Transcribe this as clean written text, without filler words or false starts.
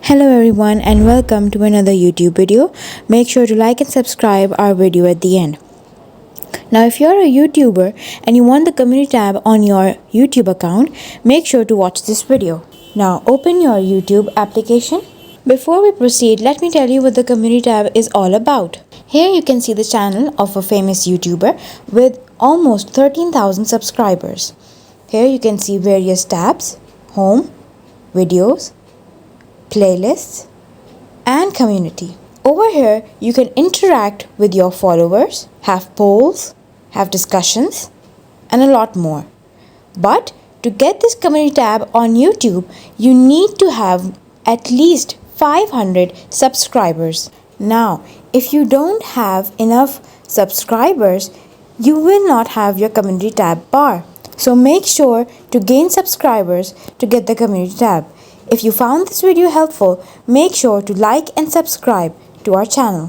Hello everyone and welcome to another YouTube video. Make sure to like and subscribe our video at the end. Now if you're a YouTuber and you want the community tab on your YouTube account, make sure to watch this video. Now open your YouTube application. Before we proceed, let me tell you what the community tab is all about. Here you can see the channel of a famous YouTuber with almost 13,000 subscribers. Here you can see various tabs: home, videos, playlists, and community. Over here, you can interact with your followers, have polls, have discussions, and a lot more. But to get this community tab on YouTube, you need to have at least 500 subscribers. Now, if you don't have enough subscribers, you will not have your community tab bar. So make sure to gain subscribers to get the community tab. If you found this video helpful, make sure to like and subscribe to our channel.